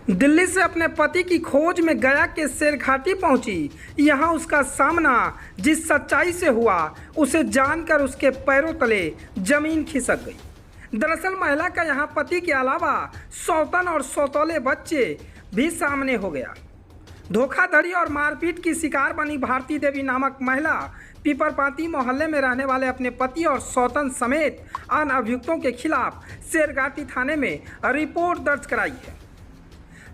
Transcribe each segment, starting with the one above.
दिल्ली से अपने पति की खोज में गया के शेरघाटी पहुंची। यहां उसका सामना जिस सच्चाई से हुआ उसे जानकर उसके पैरों तले जमीन खिसक गई। दरअसल महिला का यहां पति के अलावा सौतन और सौतौले बच्चे भी सामने हो गया। धोखाधड़ी और मारपीट की शिकार बनी भारती देवी नामक महिला पीपरपाती मोहल्ले में रहने वाले अपने पति और सौतन समेत अन्य अभियुक्तों के खिलाफ शेरघाटी थाने में रिपोर्ट दर्ज कराई है।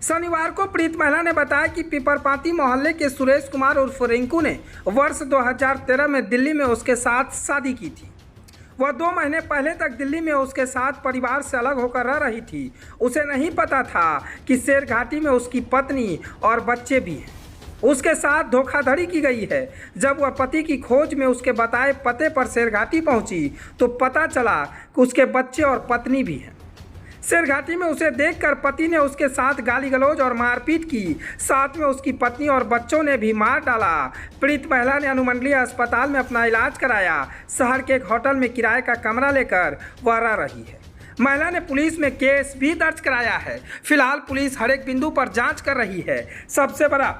शनिवार को पीड़ित महिला ने बताया कि पीपरपाती मोहल्ले के सुरेश कुमार उर्फ रिंकू ने वर्ष 2013 में दिल्ली में उसके साथ शादी की थी। वह 2 महीने पहले तक दिल्ली में उसके साथ परिवार से अलग होकर रह रही थी। उसे नहीं पता था कि शेरघाटी में उसकी पत्नी और बच्चे भी हैं। उसके साथ धोखाधड़ी की गई है। जब वह पति की खोज में उसके बताए पते पर शेरघाटी पहुंची तो पता चला कि उसके बच्चे और पत्नी भी हैं। शेरघाटी में उसे देखकर पति ने उसके साथ गाली गलौज और मारपीट की। साथ में उसकी पत्नी और बच्चों ने भी मार डाला। पीड़ित महिला ने अनुमंडलीय अस्पताल में अपना इलाज कराया। शहर के एक होटल में किराए का कमरा लेकर वह रह रही है। महिला ने पुलिस में केस भी दर्ज कराया है। फिलहाल पुलिस हर एक बिंदु पर जांच कर रही है। सबसे बड़ा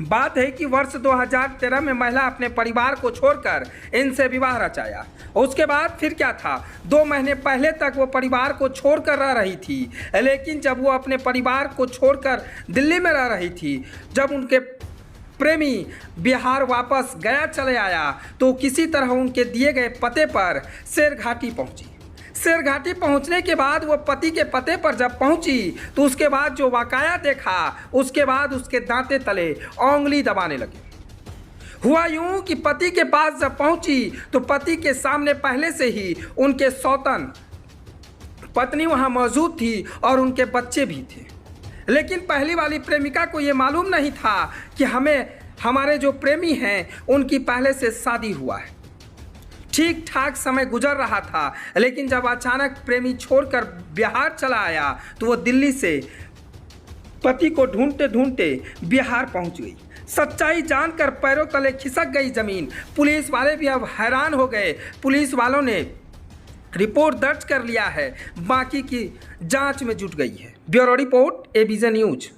बात है कि वर्ष 2013 में महिला अपने परिवार को छोड़कर इनसे विवाह रचाया। उसके बाद फिर क्या था, 2 महीने पहले तक वो परिवार को छोड़कर रह रही थी। लेकिन जब वो अपने परिवार को छोड़कर दिल्ली में रह रही थी, जब उनके प्रेमी बिहार वापस गया चले आया तो किसी तरह उनके दिए गए पते पर शेरघाटी पहुंची। शेरघाटी पहुंचने के बाद वो पति के पते पर जब पहुंची तो उसके बाद जो वाकया देखा, उसके बाद उसके दांते तले उंगली दबाने लगे। हुआ यूं कि पति के पास जब पहुंची तो पति के सामने पहले से ही उनके सौतन पत्नी वहां मौजूद थी और उनके बच्चे भी थे। लेकिन पहली वाली प्रेमिका को ये मालूम नहीं था कि हमारे जो प्रेमी हैं उनकी पहले से शादी हुआ है। ठीक ठाक समय गुजर रहा था, लेकिन जब अचानक प्रेमी छोड़कर बिहार चला आया तो वो दिल्ली से पति को ढूंढते ढूंढते बिहार पहुंच गई। सच्चाई जानकर पैरों तले खिसक गई जमीन। पुलिस वाले भी अब हैरान हो गए। पुलिस वालों ने रिपोर्ट दर्ज कर लिया है, बाकी की जांच में जुट गई है। Bureau report ABJ news.